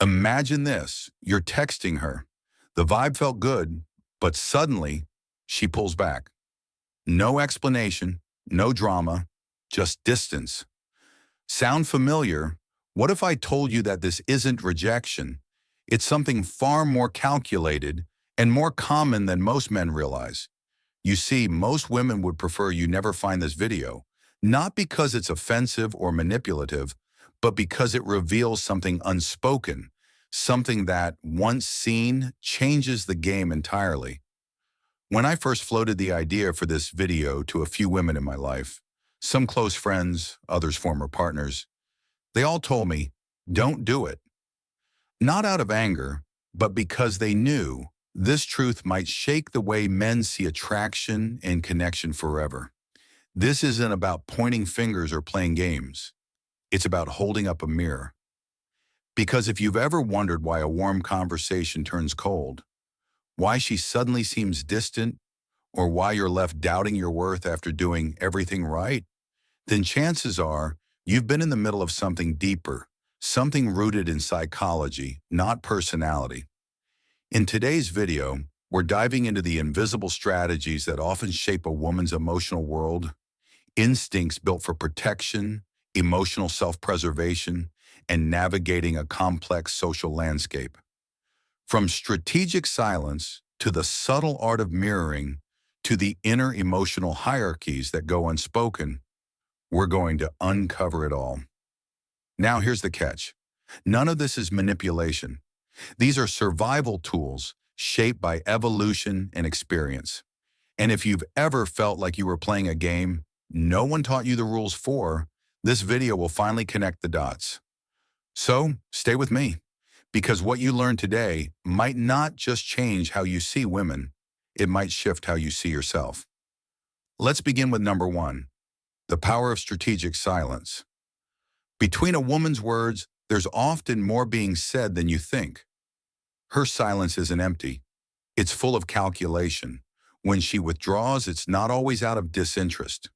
Imagine this. You're texting her. The vibe felt good, but suddenly she pulls back. No explanation, no drama, just distance. Sound familiar? What if I told you that this isn't rejection? It's something far more calculated and more common than most men realize. You see, most women would prefer you never find this video, not because it's offensive or manipulative, but because it reveals something unspoken, something that, once seen, changes the game entirely. When I first floated the idea for this video to a few women in my life, some close friends, others former partners, they all told me, don't do it. Not out of anger, but because they knew this truth might shake the way men see attraction and connection forever. This isn't about pointing fingers or playing games. It's about holding up a mirror. Because if you've ever wondered why a warm conversation turns cold, why she suddenly seems distant, or why you're left doubting your worth after doing everything right, then chances are you've been in the middle of something deeper, something rooted in psychology, not personality. In today's video, we're diving into the invisible strategies that often shape a woman's emotional world, instincts built for protection, emotional self-preservation, and navigating a complex social landscape. From strategic silence to the subtle art of mirroring to the inner emotional hierarchies that go unspoken, we're going to uncover it all. Now here's the catch. None of this is manipulation. These are survival tools shaped by evolution and experience. And if you've ever felt like you were playing a game no one taught you the rules for, this video will finally connect the dots. So stay with me, because what you learn today might not just change how you see women, it might shift how you see yourself. Let's begin with number one, the power of strategic silence. Between a woman's words, there's often more being said than you think. Her silence isn't empty. It's full of calculation. When she withdraws, it's not always out of disinterest.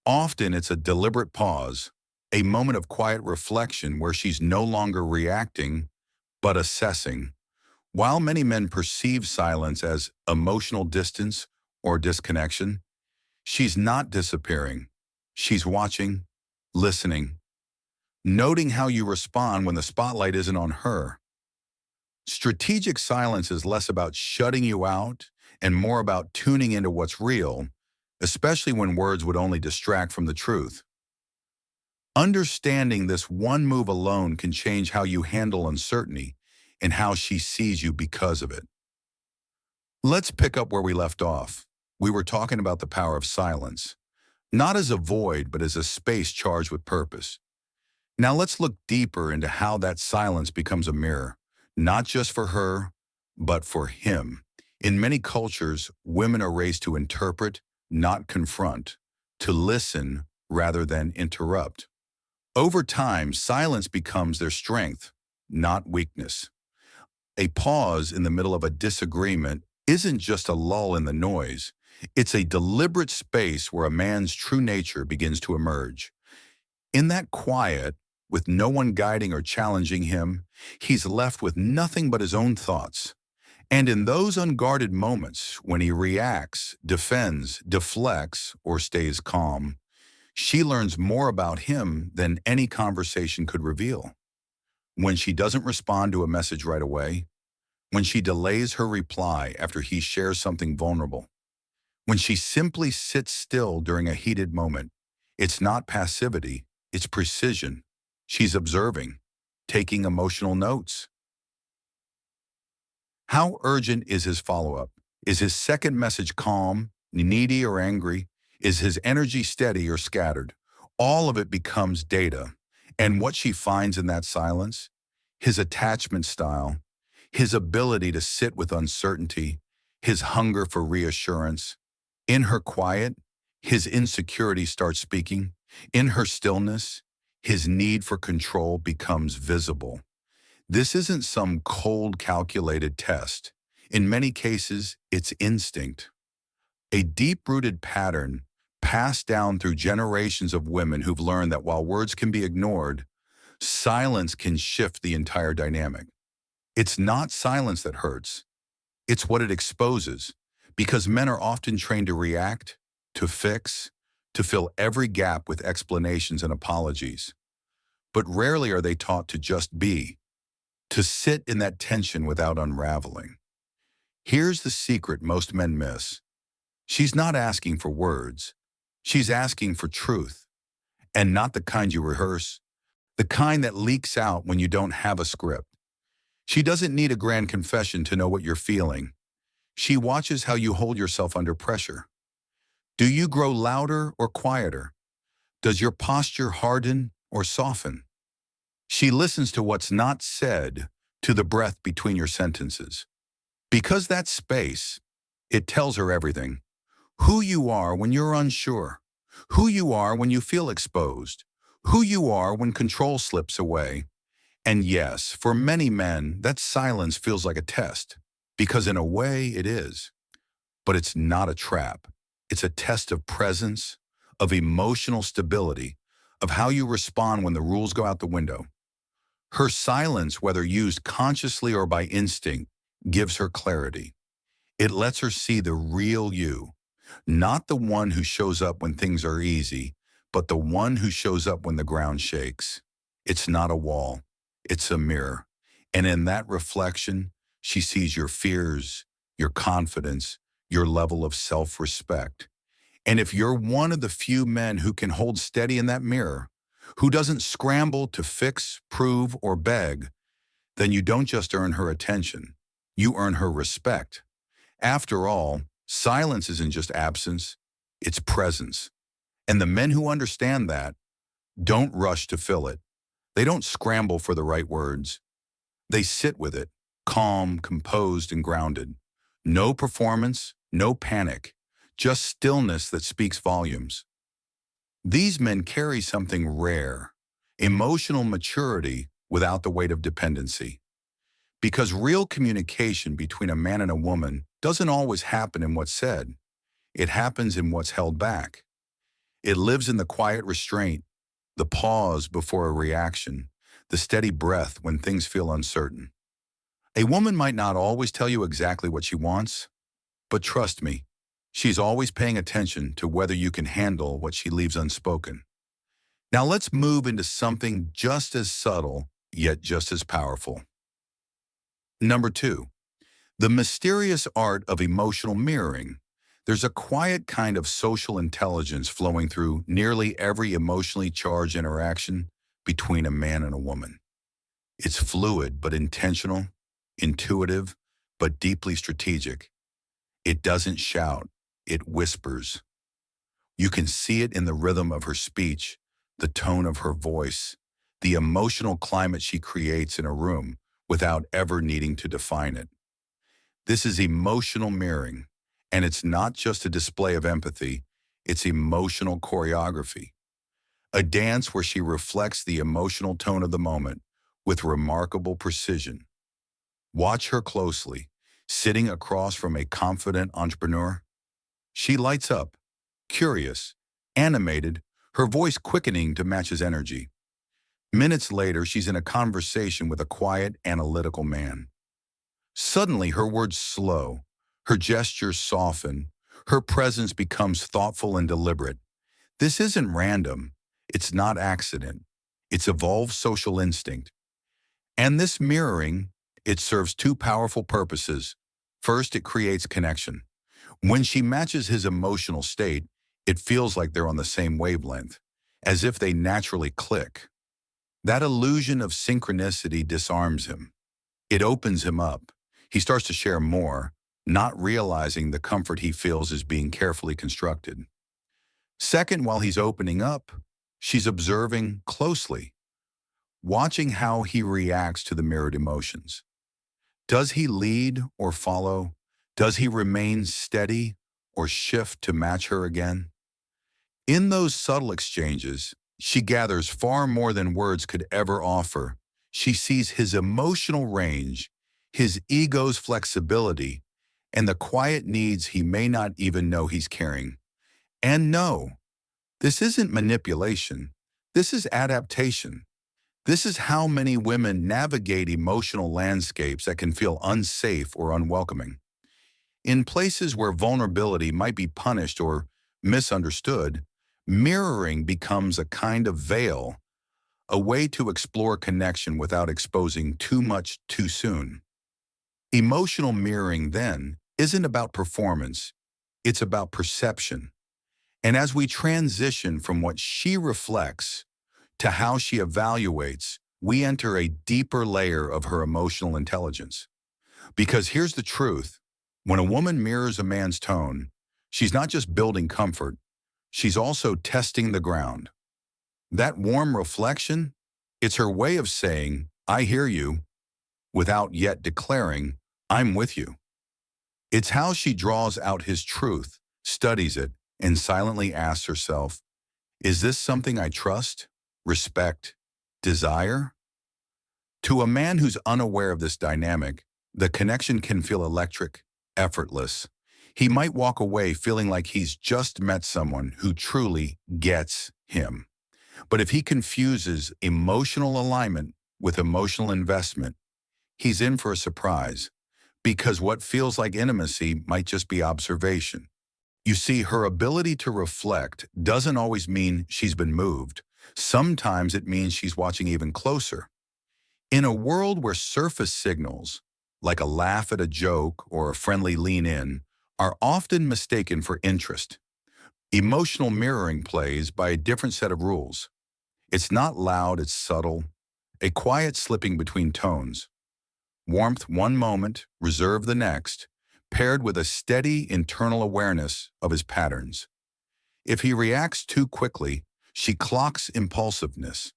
Often it's a deliberate pause, a moment of quiet reflection where she's no longer reacting, but assessing. While many men perceive silence as emotional distance or disconnection, she's not disappearing. She's watching, listening, noting how you respond when the spotlight isn't on her. Strategic silence is less about shutting you out and more about tuning into what's real, especially when words would only distract from the truth. Understanding this one move alone can change how you handle uncertainty and how she sees you because of it. Let's pick up where we left off. We were talking about the power of silence, not as a void, but as a space charged with purpose. Now let's look deeper into how that silence becomes a mirror, not just for her, but for him. In many cultures, women are raised to interpret, not confront, to listen rather than interrupt. Over time, silence becomes their strength, not weakness. A pause in the middle of a disagreement isn't just a lull in the noise. It's a deliberate space where a man's true nature begins to emerge. In that quiet, with no one guiding or challenging him, he's left with nothing but his own thoughts. And in those unguarded moments, when he reacts, defends, deflects, or stays calm, she learns more about him than any conversation could reveal. When she doesn't respond to a message right away, when she delays her reply after he shares something vulnerable, when she simply sits still during a heated moment, it's not passivity, it's precision. She's observing, taking emotional notes. How urgent is his follow-up? Is his second message calm, needy, or angry? Is his energy steady or scattered? All of it becomes data. And what she finds in that silence, his attachment style, his ability to sit with uncertainty, his hunger for reassurance. In her quiet, his insecurity starts speaking. In her stillness, his need for control becomes visible. This isn't some cold, calculated test. In many cases, it's instinct. A deep-rooted pattern passed down through generations of women who've learned that while words can be ignored, Silence can shift the entire dynamic. It's not silence that hurts. It's what it exposes, because men are often trained to react, to fix, to fill every gap with explanations and apologies. But rarely are they taught to just be, to sit in that tension without unraveling. Here's the secret most men miss. She's not asking for words. She's asking for truth, and not the kind you rehearse, the kind that leaks out when you don't have a script. She doesn't need a grand confession to know what you're feeling. She watches how you hold yourself under pressure. Do you grow louder or quieter? Does your posture harden or soften? She listens to what's not said, to the breath between your sentences. Because that space, it tells her everything. Who you are when you're unsure. Who you are when you feel exposed. Who you are when control slips away. And yes, for many men, that silence feels like a test. Because in a way, it is. But it's not a trap. It's a test of presence, of emotional stability, of how you respond when the rules go out the window. Her silence, whether used consciously or by instinct, gives her clarity. It lets her see the real you, not the one who shows up when things are easy, but the one who shows up when the ground shakes. It's not a wall, it's a mirror. And in that reflection, she sees your fears, your confidence, your level of self-respect. And if you're one of the few men who can hold steady in that mirror, who doesn't scramble to fix, prove, or beg, then you don't just earn her attention, you earn her respect. After all, silence isn't just absence, it's presence. And the men who understand that don't rush to fill it. They don't scramble for the right words. They sit with it, calm, composed, and grounded. No performance, no panic, just stillness that speaks volumes. These men carry something rare, emotional maturity without the weight of dependency. Because real communication between a man and a woman doesn't always happen in what's said. It happens in what's held back. It lives in the quiet restraint, the pause before a reaction, the steady breath when things feel uncertain. A woman might not always tell you exactly what she wants, but trust me, she's always paying attention to whether you can handle what she leaves unspoken. Now let's move into something just as subtle, yet just as powerful. Number 2, the mysterious art of emotional mirroring. There's a quiet kind of social intelligence flowing through nearly every emotionally charged interaction between a man and a woman. It's fluid but intentional, intuitive but deeply strategic. It doesn't shout, it whispers. You can see it in the rhythm of her speech, the tone of her voice, the emotional climate she creates in a room without ever needing to define it. This is emotional mirroring, and it's not just a display of empathy, it's emotional choreography. A dance where she reflects the emotional tone of the moment with remarkable precision. Watch her closely, sitting across from a confident entrepreneur. She lights up, curious, animated, her voice quickening to match his energy. Minutes later, she's in a conversation with a quiet, analytical man. Suddenly, her words slow, her gestures soften, her presence becomes thoughtful and deliberate. This isn't random. It's not accident. It's evolved social instinct. And this mirroring, it serves two powerful purposes. First, it creates connection. When she matches his emotional state, it feels like they're on the same wavelength, as if they naturally click. That illusion of synchronicity disarms him. It opens him up. He starts to share more, not realizing the comfort he feels is being carefully constructed. Second, while he's opening up, she's observing closely, watching how he reacts to the mirrored emotions. Does he lead or follow? Does he remain steady or shift to match her again? In those subtle exchanges, she gathers far more than words could ever offer. She sees his emotional range, his ego's flexibility, and the quiet needs he may not even know he's carrying. And no, this isn't manipulation. This is adaptation. This is how many women navigate emotional landscapes that can feel unsafe or unwelcoming. In places where vulnerability might be punished or misunderstood, mirroring becomes a kind of veil, a way to explore connection without exposing too much too soon. Emotional mirroring, then, isn't about performance, it's about perception. And as we transition from what she reflects to how she evaluates, we enter a deeper layer of her emotional intelligence. Because here's the truth, when a woman mirrors a man's tone, she's not just building comfort, she's also testing the ground. That warm reflection, it's her way of saying, I hear you, without yet declaring, I'm with you. It's how she draws out his truth, studies it, and silently asks herself, is this something I trust, respect, desire? To a man who's unaware of this dynamic, the connection can feel electric, effortless. He might walk away feeling like he's just met someone who truly gets him. But if he confuses emotional alignment with emotional investment, he's in for a surprise, because what feels like intimacy might just be observation. You see, her ability to reflect doesn't always mean she's been moved. Sometimes it means she's watching even closer. In a world where surface signals, like a laugh at a joke or a friendly lean in, are often mistaken for interest, emotional mirroring plays by a different set of rules. It's not loud, it's subtle, a quiet slipping between tones. Warmth one moment, reserve the next, paired with a steady internal awareness of his patterns. If he reacts too quickly, she clocks impulsiveness.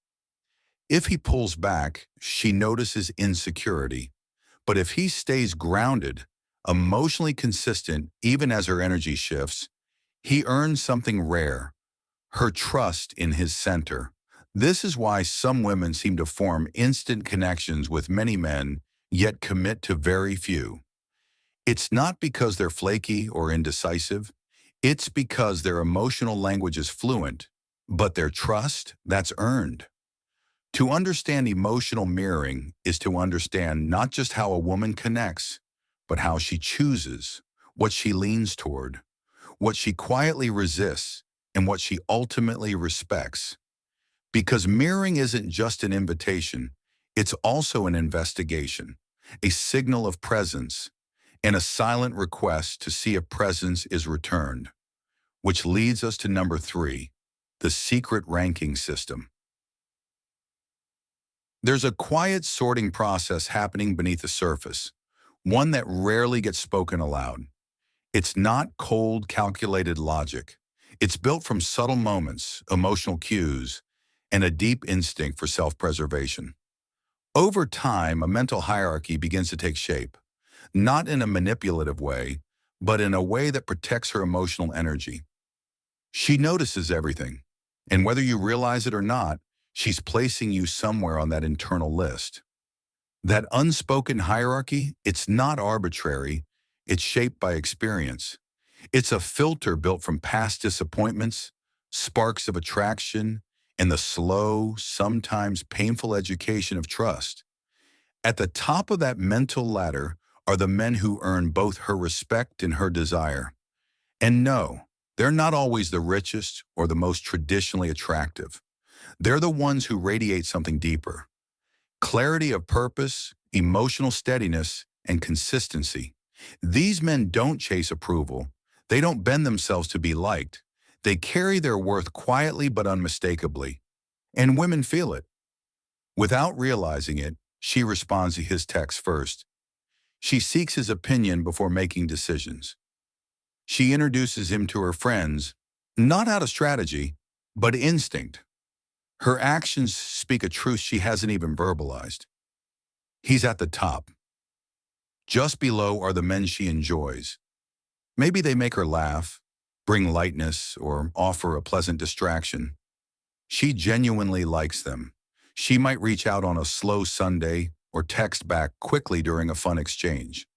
If he pulls back, she notices insecurity. But if he stays grounded, emotionally consistent even as her energy shifts, he earns something rare, her trust in his center. This is why some women seem to form instant connections with many men, yet commit to very few. It's not because they're flaky or indecisive. It's because their emotional language is fluent, but their trust, that's earned. To understand emotional mirroring is to understand not just how a woman connects, but how she chooses, what she leans toward, what she quietly resists, and what she ultimately respects. Because mirroring isn't just an invitation, it's also an investigation, a signal of presence, and a silent request to see if presence is returned. Which leads us to number 3, the secret ranking system. There's a quiet sorting process happening beneath the surface, one that rarely gets spoken aloud. It's not cold, calculated logic. It's built from subtle moments, emotional cues, and a deep instinct for self-preservation. Over time, a mental hierarchy begins to take shape, not in a manipulative way, but in a way that protects her emotional energy. She notices everything, and whether you realize it or not, she's placing you somewhere on that internal list. That unspoken hierarchy, it's not arbitrary, it's shaped by experience. It's a filter built from past disappointments, sparks of attraction, and the slow, sometimes painful education of trust. At the top of that mental ladder are the men who earn both her respect and her desire. And no, they're not always the richest or the most traditionally attractive. They're the ones who radiate something deeper. Clarity of purpose, emotional steadiness, and consistency. These men don't chase approval. They don't bend themselves to be liked. They carry their worth quietly but unmistakably. And women feel it. Without realizing it, she responds to his text first. She seeks his opinion before making decisions. She introduces him to her friends, not out of strategy, but instinct. Her actions speak a truth she hasn't even verbalized. He's at the top. Just below are the men she enjoys. Maybe they make her laugh, bring lightness, or offer a pleasant distraction. She genuinely likes them. She might reach out on a slow Sunday or text back quickly during a fun exchange.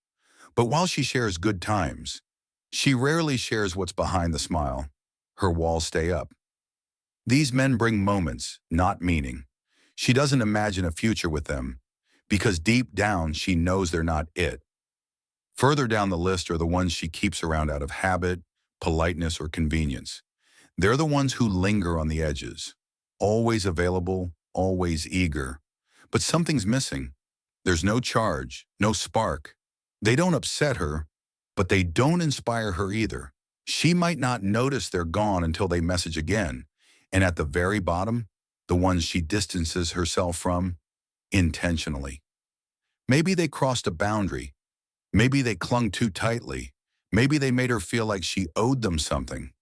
But while she shares good times, she rarely shares what's behind the smile. Her walls stay up. These men bring moments, not meaning. She doesn't imagine a future with them because deep down she knows they're not it. Further down the list are the ones she keeps around out of habit, politeness, or convenience. They're the ones who linger on the edges, always available, always eager. But something's missing. There's no charge, no spark. They don't upset her, but they don't inspire her either. She might not notice they're gone until they message again. And at the very bottom, the ones she distances herself from intentionally. Maybe they crossed a boundary. Maybe they clung too tightly. Maybe they made her feel like she owed them something.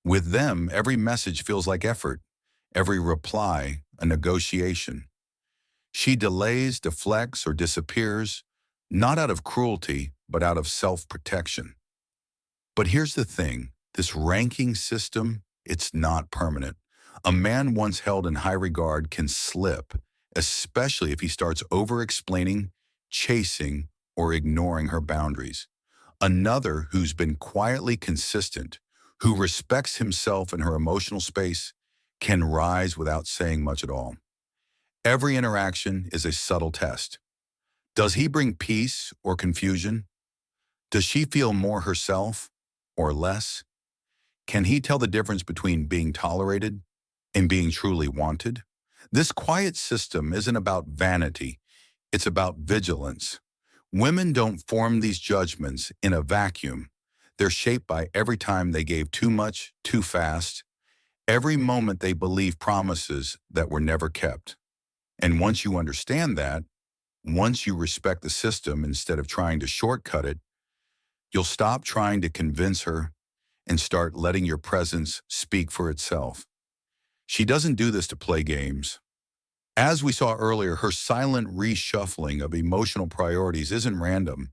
With them, every message feels like effort, every reply a negotiation. She delays, deflects, or disappears, not out of cruelty, but out of self-protection. But here's the thing, this ranking system, it's not permanent. A man once held in high regard can slip, especially if he starts over-explaining, chasing, or ignoring her boundaries. Another who's been quietly consistent, who respects himself and her emotional space, can rise without saying much at all. Every interaction is a subtle test. Does he bring peace or confusion? Does she feel more herself or less? Can he tell the difference between being tolerated and being truly wanted? This quiet system isn't about vanity, it's about vigilance. Women don't form these judgments in a vacuum. They're shaped by every time they gave too much, too fast, every moment they believed promises that were never kept. And once you understand that, once you respect the system instead of trying to shortcut it, you'll stop trying to convince her and start letting your presence speak for itself. She doesn't do this to play games. As we saw earlier, her silent reshuffling of emotional priorities isn't random.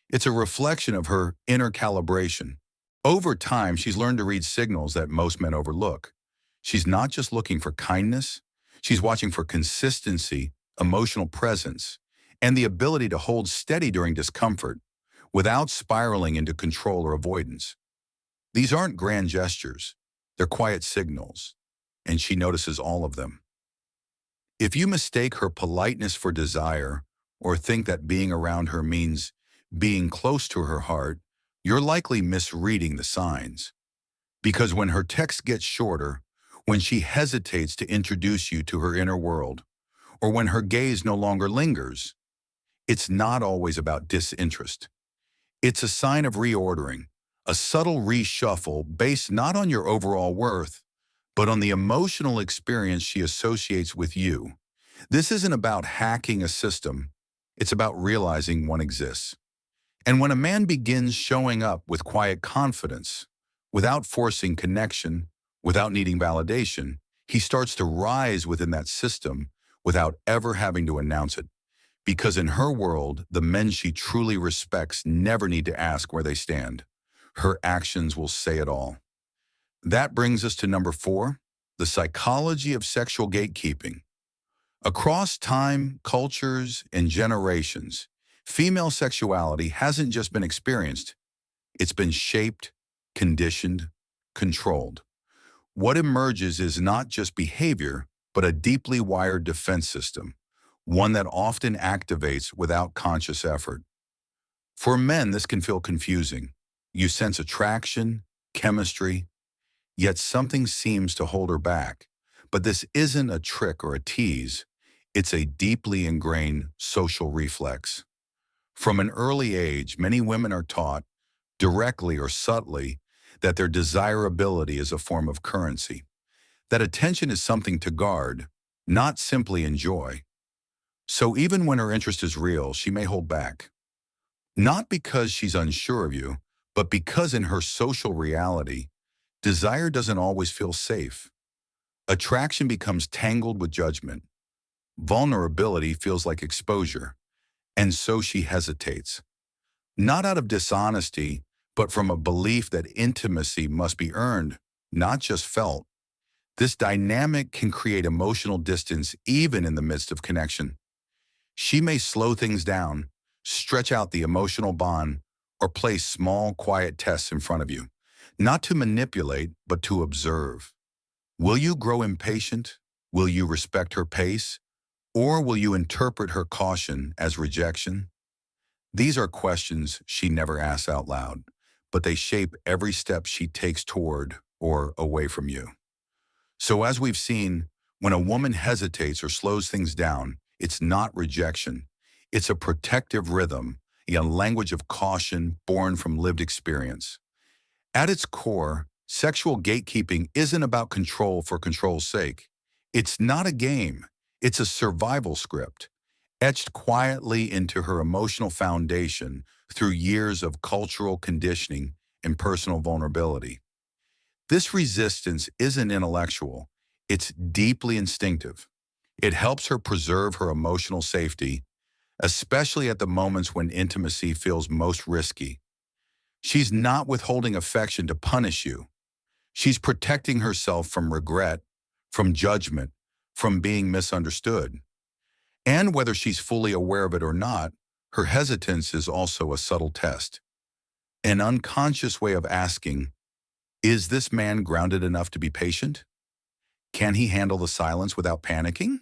It's a reflection of her inner calibration. Over time, she's learned to read signals that most men overlook. She's not just looking for kindness, she's watching for consistency, emotional presence, and the ability to hold steady during discomfort without spiraling into control or avoidance. These aren't grand gestures, they're quiet signals, and she notices all of them. If you mistake her politeness for desire, or think that being around her means being close to her heart, you're likely misreading the signs. Because when her text gets shorter, when she hesitates to introduce you to her inner world, or when her gaze no longer lingers, it's not always about disinterest. It's a sign of reordering, a subtle reshuffle based not on your overall worth, but on the emotional experience she associates with you. This isn't about hacking a system, it's about realizing one exists. And when a man begins showing up with quiet confidence, without forcing connection, without needing validation, he starts to rise within that system without ever having to announce it. Because in her world, the men she truly respects never need to ask where they stand. Her actions will say it all. That brings us to number 4, the psychology of sexual gatekeeping. Across time, cultures, and generations, female sexuality hasn't just been experienced, it's been shaped, conditioned, controlled. What emerges is not just behavior, but a deeply wired defense system, one that often activates without conscious effort. For men, this can feel confusing. You sense attraction, chemistry, yet something seems to hold her back. But this isn't a trick or a tease. It's a deeply ingrained social reflex. From an early age, many women are taught, directly or subtly, that their desirability is a form of currency, that attention is something to guard, not simply enjoy. So even when her interest is real, she may hold back. Not because she's unsure of you, but because in her social reality, desire doesn't always feel safe. Attraction becomes tangled with judgment. Vulnerability feels like exposure, and so she hesitates. Not out of dishonesty, but from a belief that intimacy must be earned, not just felt. This dynamic can create emotional distance even in the midst of connection. She may slow things down, stretch out the emotional bond, or place small, quiet tests in front of you, not to manipulate, but to observe. Will you grow impatient? Will you respect her pace, or will you interpret her caution as rejection? These are questions she never asks out loud, but they shape every step she takes toward or away from you. So as we've seen, when a woman hesitates or slows things down, it's not rejection. It's a protective rhythm, a language of caution born from lived experience. At its core, sexual gatekeeping isn't about control for control's sake. It's not a game. It's a survival script, etched quietly into her emotional foundation through years of cultural conditioning and personal vulnerability. This resistance isn't intellectual, it's deeply instinctive. It helps her preserve her emotional safety, especially at the moments when intimacy feels most risky. She's not withholding affection to punish you. She's protecting herself from regret, from judgment, from being misunderstood. And whether she's fully aware of it or not, her hesitance is also a subtle test, an unconscious way of asking, is this man grounded enough to be patient? Can he handle the silence without panicking?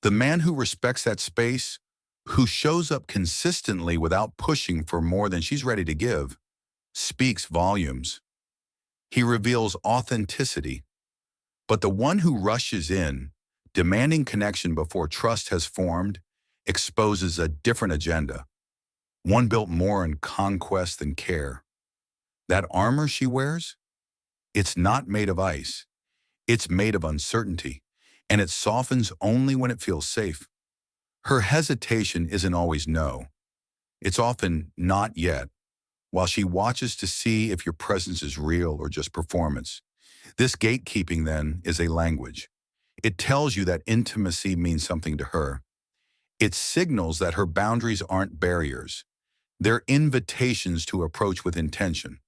The man who respects that space, who shows up consistently without pushing for more than she's ready to give, speaks volumes. He reveals authenticity. But the one who rushes in, demanding connection before trust has formed, exposes a different agenda, one built more in conquest than care. That armor she wears, it's not made of ice. It's made of uncertainty, and it softens only when it feels safe. Her hesitation isn't always no. It's often not yet, while she watches to see if your presence is real or just performance. This gatekeeping, then, is a language. It tells you that intimacy means something to her. It signals that her boundaries aren't barriers. They're invitations to approach with intention.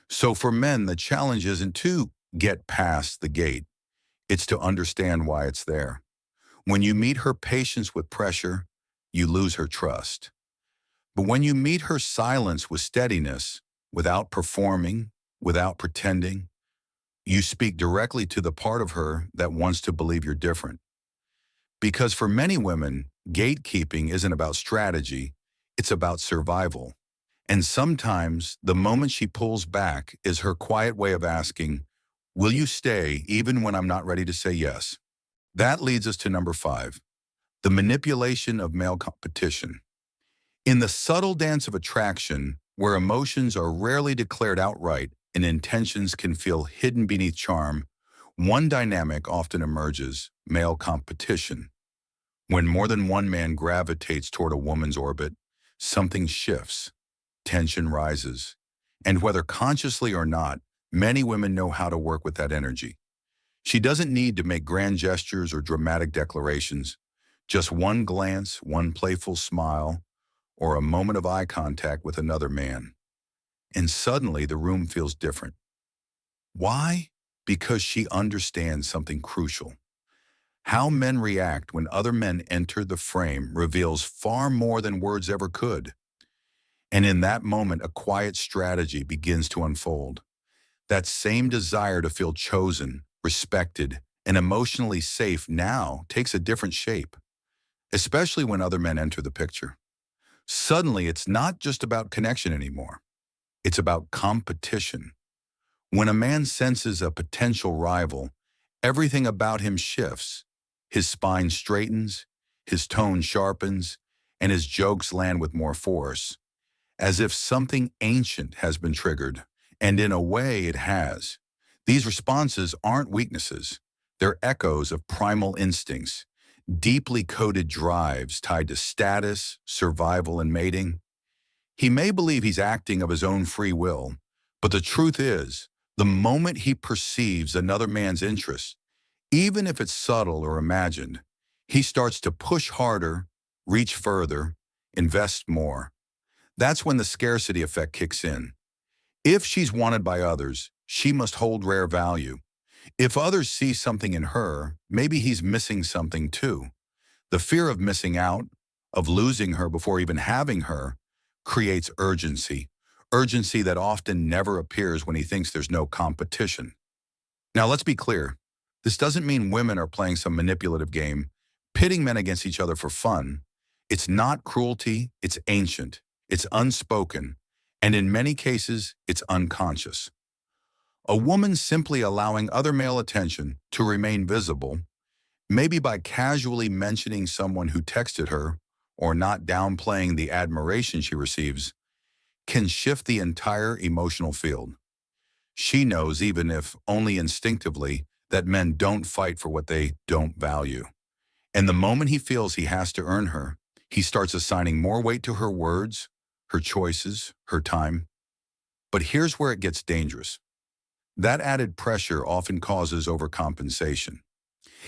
So for men, the challenge isn't to get past the gate. It's to understand why it's there. When you meet her patience with pressure, you lose her trust. But when you meet her silence with steadiness, without performing, without pretending, you speak directly to the part of her that wants to believe you're different. Because for many women, gatekeeping isn't about strategy, it's about survival. And sometimes the moment she pulls back is her quiet way of asking, will you stay even when I'm not ready to say yes? That leads us to number 5, the manipulation of male competition. In the subtle dance of attraction, where emotions are rarely declared outright and intentions can feel hidden beneath charm, one dynamic often emerges: male competition. When more than one man gravitates toward a woman's orbit, something shifts, tension rises, and whether consciously or not, many women know how to work with that energy. She doesn't need to make grand gestures or dramatic declarations. Just one glance, one playful smile, or a moment of eye contact with another man. And suddenly the room feels different. Why? Because she understands something crucial. How men react when other men enter the frame reveals far more than words ever could. And in that moment, a quiet strategy begins to unfold. That same desire to feel chosen, respected, and emotionally safe now takes a different shape, especially when other men enter the picture. Suddenly, it's not just about connection anymore. It's about competition. When a man senses a potential rival, everything about him shifts. His spine straightens, his tone sharpens, and his jokes land with more force, as if something ancient has been triggered. And in a way, it has. These responses aren't weaknesses. They're echoes of primal instincts, deeply coded drives tied to status, survival, and mating. He may believe he's acting of his own free will, but the truth is, the moment he perceives another man's interest, even if it's subtle or imagined, he starts to push harder, reach further, invest more. That's when the scarcity effect kicks in. If she's wanted by others, she must hold rare value. If others see something in her, maybe he's missing something too. The fear of missing out, of losing her before even having her, creates urgency. Urgency that often never appears when he thinks there's no competition. Now let's be clear. This doesn't mean women are playing some manipulative game, pitting men against each other for fun. It's not cruelty, it's ancient, it's unspoken, and in many cases, it's unconscious. A woman simply allowing other male attention to remain visible, maybe by casually mentioning someone who texted her or not downplaying the admiration she receives, can shift the entire emotional field. She knows, even if only instinctively, that men don't fight for what they don't value. And the moment he feels he has to earn her, he starts assigning more weight to her words, her choices, her time. But here's where it gets dangerous. That added pressure often causes overcompensation.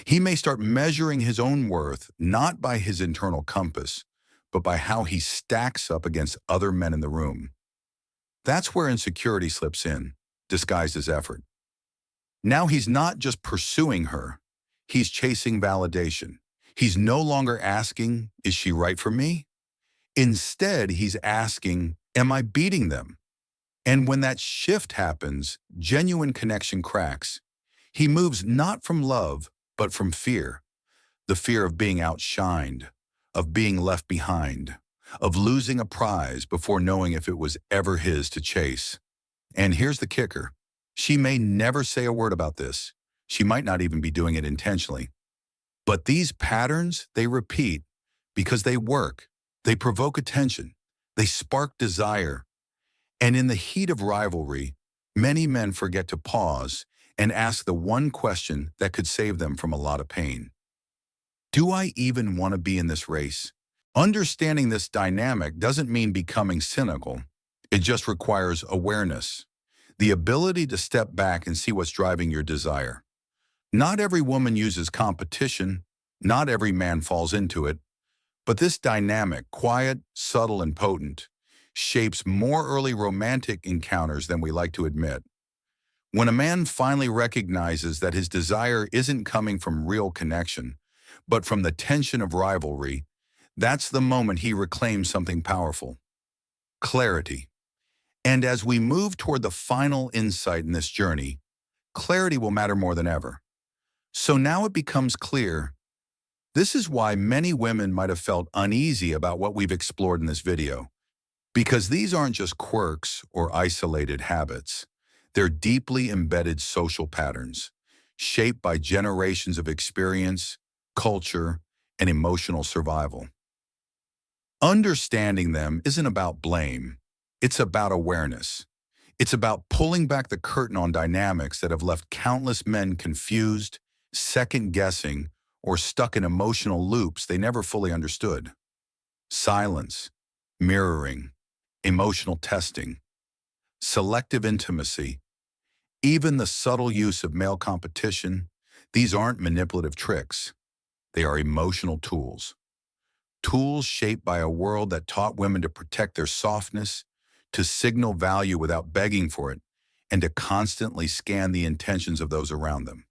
He may start measuring his own worth not by his internal compass, but by how he stacks up against other men in the room. That's where insecurity slips in, disguised as effort. Now he's not just pursuing her, he's chasing validation. He's no longer asking, is she right for me? Instead, he's asking, am I beating them? And when that shift happens, genuine connection cracks. He moves not from love, but from fear. The fear of being outshined, of being left behind, of losing a prize before knowing if it was ever his to chase. And here's the kicker. She may never say a word about this. She might not even be doing it intentionally. But these patterns, they repeat because they work. They provoke attention. They spark desire. And in the heat of rivalry, many men forget to pause and ask the one question that could save them from a lot of pain. Do I even want to be in this race? Understanding this dynamic doesn't mean becoming cynical. It just requires awareness, the ability to step back and see what's driving your desire. Not every woman uses competition, not every man falls into it, but this dynamic, quiet, subtle, and potent, shapes more early romantic encounters than we like to admit. When a man finally recognizes that his desire isn't coming from real connection, but from the tension of rivalry, that's the moment he reclaims something powerful: clarity. And as we move toward the final insight in this journey, clarity will matter more than ever. So now it becomes clear. This is why many women might have felt uneasy about what we've explored in this video. Because these aren't just quirks or isolated habits. They're deeply embedded social patterns, shaped by generations of experience, culture, and emotional survival. Understanding them isn't about blame. It's about awareness. It's about pulling back the curtain on dynamics that have left countless men confused, second-guessing, or stuck in emotional loops they never fully understood. Silence, mirroring, emotional testing, selective intimacy, even the subtle use of male competition, these aren't manipulative tricks. They are emotional tools. Tools shaped by a world that taught women to protect their softness, to signal value without begging for it, and to constantly scan the intentions of those around them.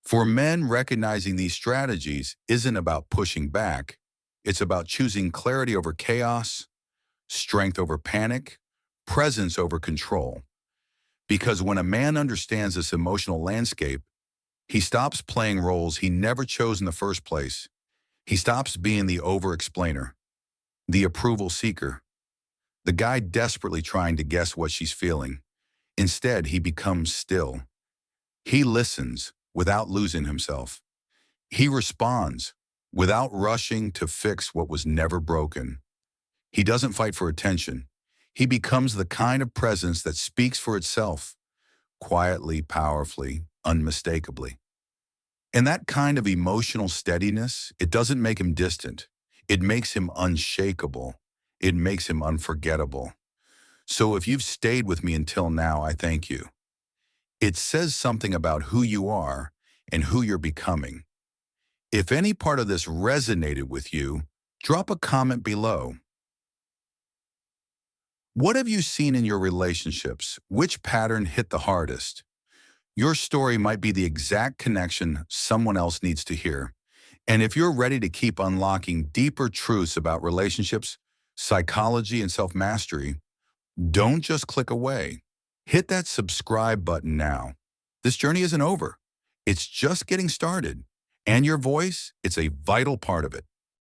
For men, recognizing these strategies isn't about pushing back. It's about choosing clarity over chaos, strength over panic, presence over control. Because when a man understands this emotional landscape, he stops playing roles he never chose in the first place. He stops being the over-explainer, the approval seeker, the guy desperately trying to guess what she's feeling. Instead, he becomes still. He listens without losing himself. He responds without rushing to fix what was never broken. He doesn't fight for attention. He becomes the kind of presence that speaks for itself, quietly, powerfully, unmistakably. And that kind of emotional steadiness, it doesn't make him distant. It makes him unshakable. It makes him unforgettable. So if you've stayed with me until now, I thank you. It says something about who you are and who you're becoming. If any part of this resonated with you, drop a comment below. What have you seen in your relationships? Which pattern hit the hardest? Your story might be the exact connection someone else needs to hear. And if you're ready to keep unlocking deeper truths about relationships, psychology, and self-mastery, don't just click away. Hit that subscribe button now. This journey isn't over. It's just getting started. And your voice, it's a vital part of it.